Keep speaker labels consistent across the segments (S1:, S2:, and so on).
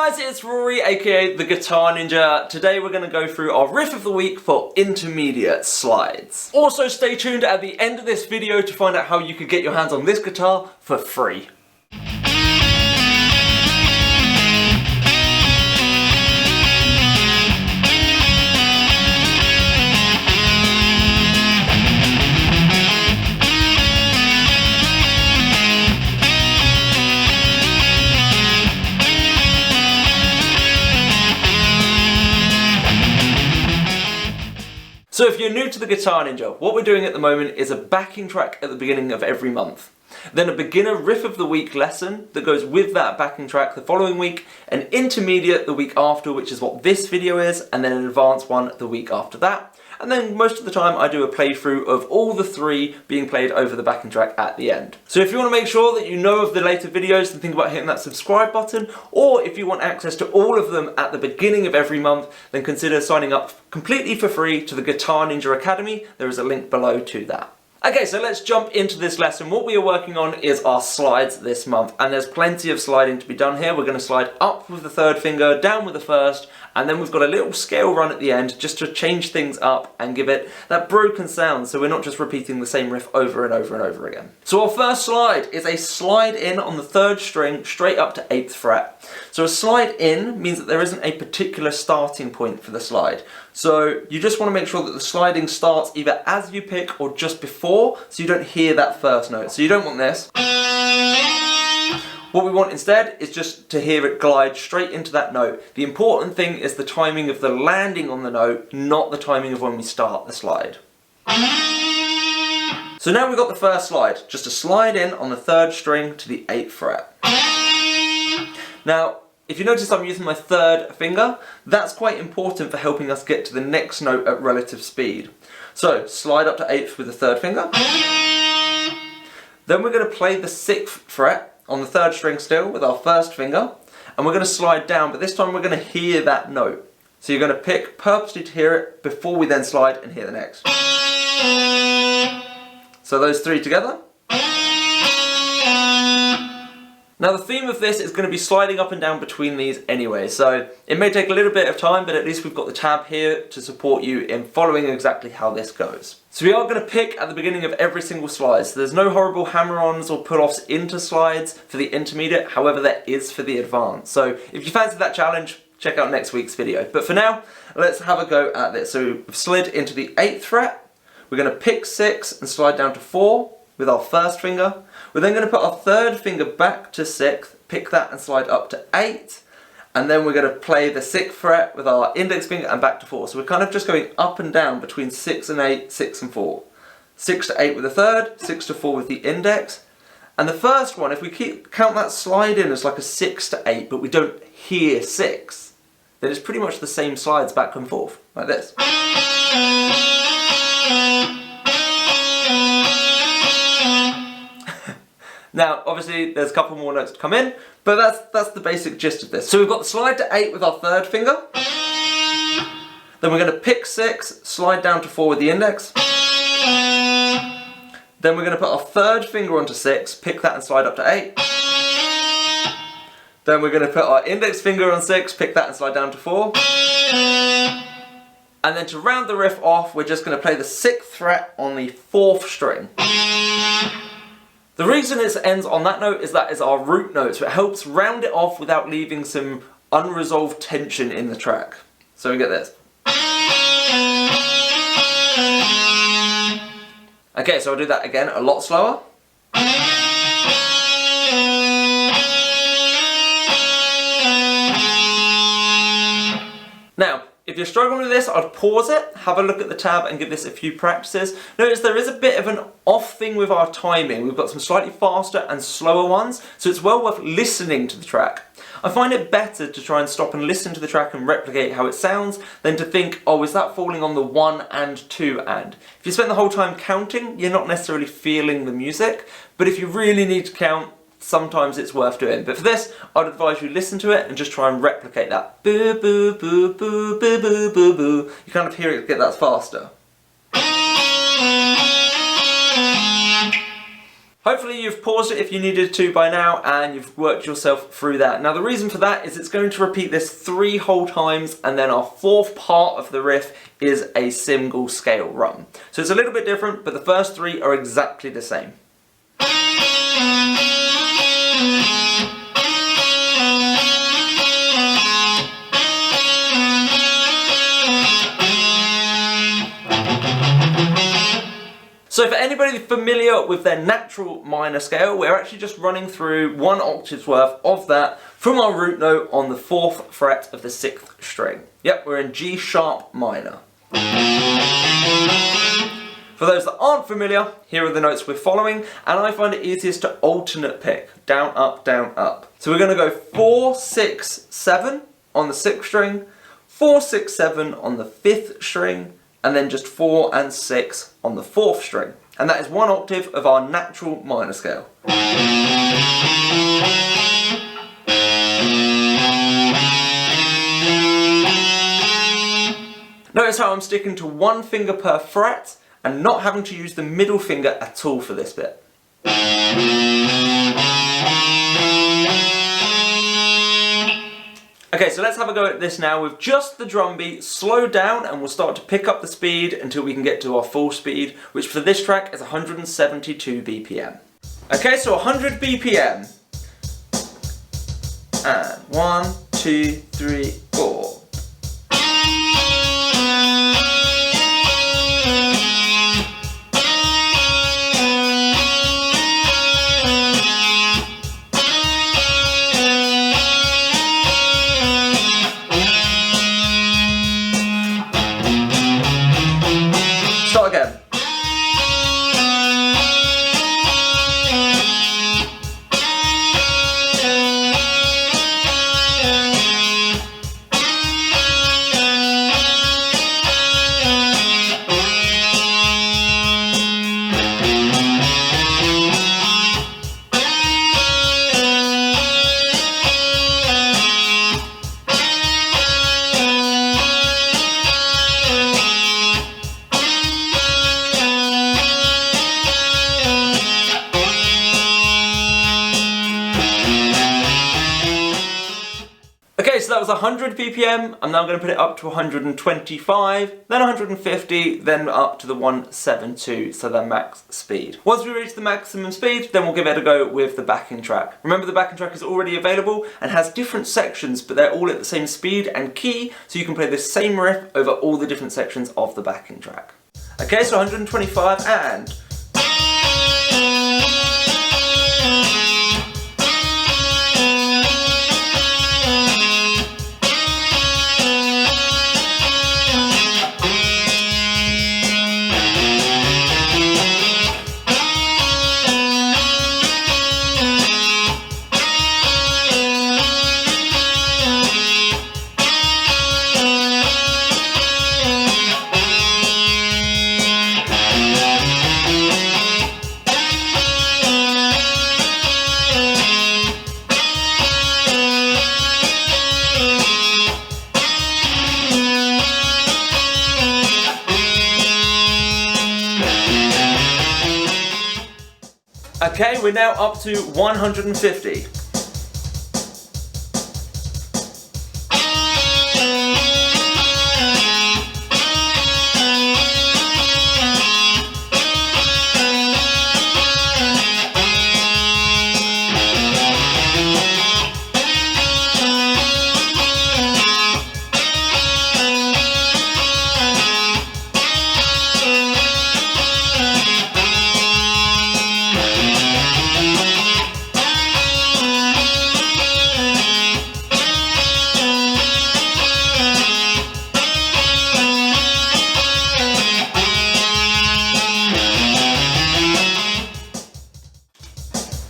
S1: guys, it's Rory, aka the Guitar Ninja. Today we're going to go through our riff of the week for intermediate slides. Also stay tuned at the end of this video to find out how you could get your hands on this guitar for free. So if you're new to the Guitar Ninja, what we're doing at the moment is a backing track at the beginning of every month. Then a beginner riff of the week lesson that goes with that backing track the following week, an intermediate the week after, which is what this video is, and then an advanced one the week after that. And then most of the time I do a playthrough of all the three being played over the backing track at the end. So if you want to make sure that you know of the later videos, then think about hitting that subscribe button, or if you want access to all of them at the beginning of every month, then consider signing up completely for free to the Guitar Ninja Academy. There is a link below to that. Okay, so let's jump into this lesson. What we are working on is our slides this month, and there's plenty of sliding to be done here. We're going to slide up with the third finger, down with the first, and then we've got a little scale run at the end just to change things up and give it that broken sound, so we're not just repeating the same riff over and over and over again. So our first slide is a slide in on the third string straight up to 8th fret. So a slide in means that there isn't a particular starting point for the slide. So you just want to make sure that the sliding starts either as you pick or just before, so you don't hear that first note. So you don't want this. What we want instead is just to hear it glide straight into that note. The important thing is the timing of the landing on the note, not the timing of when we start the slide. So now we've got the first slide, just a slide in on the third string to the 8th fret. Now, if you notice I'm using my third finger, that's quite important for helping us get to the next note at relative speed. So, slide up to 8th with the third finger. Then we're going to play the 6th fret on the third string still with our first finger, and we're going to slide down, but this time we're going to hear that note. So you're going to pick purposely to hear it before we then slide and hear the next. So those three together. Now the theme of this is going to be sliding up and down between these anyway, so it may take a little bit of time, but at least we've got the tab here to support you in following exactly how this goes. So we are going to pick at the beginning of every single slide, so there's no horrible hammer-ons or pull-offs into slides for the intermediate, however there is for the advanced. So if you fancy that challenge, check out next week's video. But for now, let's have a go at this. So we've slid into the 8th fret, we're going to pick 6 and slide down to 4 with our first finger. We're then going to put our third finger back to 6th, pick that and slide up to 8, and then we're going to play the 6th fret with our index finger and back to 4. So we're kind of just going up and down between 6 and 8, 6 and 4. 6 to 8 with the third, 6 to 4 with the index. And the first one, if we count that slide in as like a 6 to 8, but we don't hear 6, then it's pretty much the same slides back and forth, like this. Now, obviously, there's a couple more notes to come in, but that's the basic gist of this. So we've got the slide to 8 with our third finger. Then we're going to pick 6, slide down to 4 with the index. Then we're going to put our third finger onto 6, pick that and slide up to 8. Then we're going to put our index finger on 6, pick that and slide down to 4. And then to round the riff off, we're just going to play the 6th fret on the 4th string. The reason it ends on that note is that is our root note, so it helps round it off without leaving some unresolved tension in the track. So we get this. Okay, so I'll do that again a lot slower. Now, if you're struggling with this, I'd pause it, have a look at the tab and give this a few practices. Notice there is a bit of an off thing with our timing. We've got some slightly faster and slower ones, so it's well worth listening to the track. I find it better to try and stop and listen to the track and replicate how it sounds than to think, oh, is that falling on the 1 and 2 and? If you spend the whole time counting, you're not necessarily feeling the music, but if you really need to count, sometimes it's worth doing. But for this, I'd advise you listen to it and just try and replicate that. Boo, boo, boo, boo, boo, boo, boo, boo. You kind of hear it get that faster. Hopefully you've paused it if you needed to by now and you've worked yourself through that. Now the reason for that is it's going to repeat this 3 whole times, and then our 4th part of the riff is a single scale run. So it's a little bit different, but the first 3 are exactly the same. So for anybody familiar with their natural minor scale, we're actually just running through 1 octave's worth of that from our root note on the 4th fret of the 6th string. Yep, we're in G sharp minor. For those that aren't familiar, here are the notes we're following, and I find it easiest to alternate pick, down, up, down, up. So we're going to go 4, 6, 7 on the 6th string, 4, 6, 7 on the 5th string, and then just 4 and 6 on the 4th string. And that is 1 octave of our natural minor scale. Notice how I'm sticking to 1 finger per fret and not having to use the middle finger at all for this bit. Okay, so let's have a go at this now with just the drum beat slowed down, and we'll start to pick up the speed until we can get to our full speed, which for this track is 172 BPM. Okay, so 100 BPM. And 1, 2, 3, 4. Start again. Okay, so that was 100 BPM. I'm now going to put it up to 125, then 150, then up to the 172, so the max speed. Once we reach the maximum speed, then we'll give it a go with the backing track. Remember, the backing track is already available and has different sections, but they're all at the same speed and key, so you can play the same riff over all the different sections of the backing track. Okay, so 125 and... Okay, we're now up to 150.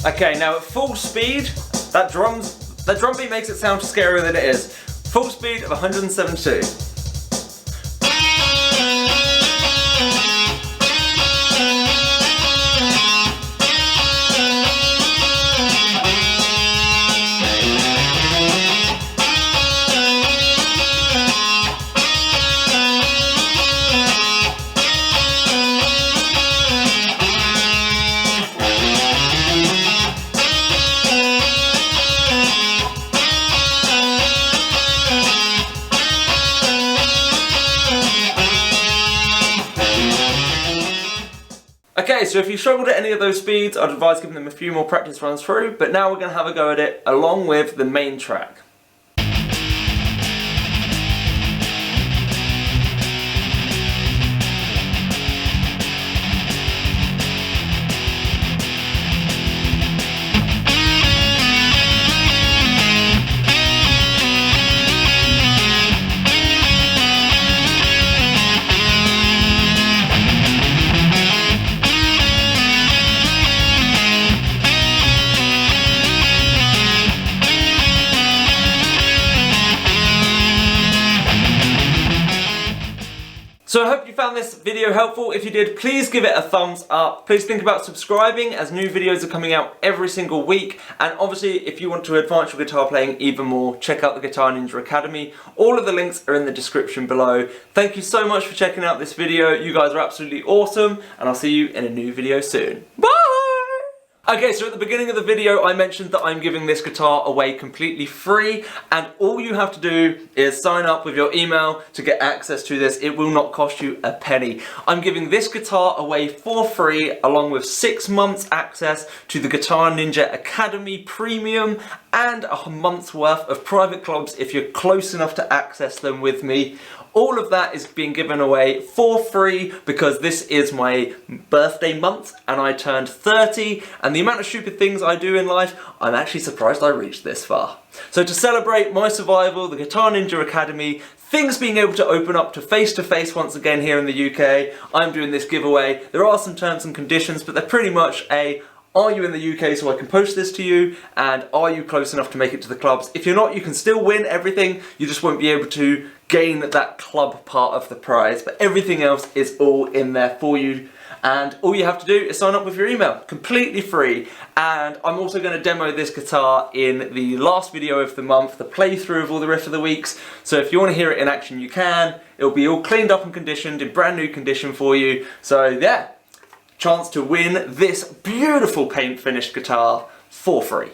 S1: Okay, now at full speed, that drum beat makes it sound scarier than it is. Full speed of 172. Okay, so if you struggled at any of those speeds, I'd advise giving them a few more practice runs through, but now we're going to have a go at it along with the main track. So I hope you found this video helpful. If you did, please give it a thumbs up. Please think about subscribing as new videos are coming out every single week. And obviously, if you want to advance your guitar playing even more, check out the Guitar Ninja Academy. All of the links are in the description below. Thank you so much for checking out this video. You guys are absolutely awesome, and I'll see you in a new video soon. Bye! Okay, so at the beginning of the video I mentioned that I'm giving this guitar away completely free, and all you have to do is sign up with your email to get access to this. It will not cost you a penny. I'm giving this guitar away for free along with 6 months access to the Guitar Ninja Academy Premium and a month's worth of private clubs if you're close enough to access them with me. All of that is being given away for free because this is my birthday month and I turned 30, and the amount of stupid things I do in life, I'm actually surprised I reached this far. So to celebrate my survival, the Guitar Ninja Academy, things being able to open up to face once again here in the UK, I'm doing this giveaway. There are some terms and conditions, but they're pretty much are you in the UK so I can post this to you, and are you close enough to make it to the clubs? If you're not, you can still win everything, you just won't be able to gain that club part of the prize, but everything else is all in there for you. And all you have to do is sign up with your email, completely free. And I'm also going to demo this guitar in the last video of the month, the playthrough of all the Riff of the Weeks. So if you want to hear it in action, you can. It'll be all cleaned up and conditioned, in brand new condition for you. So yeah, chance to win this beautiful paint finished guitar for free.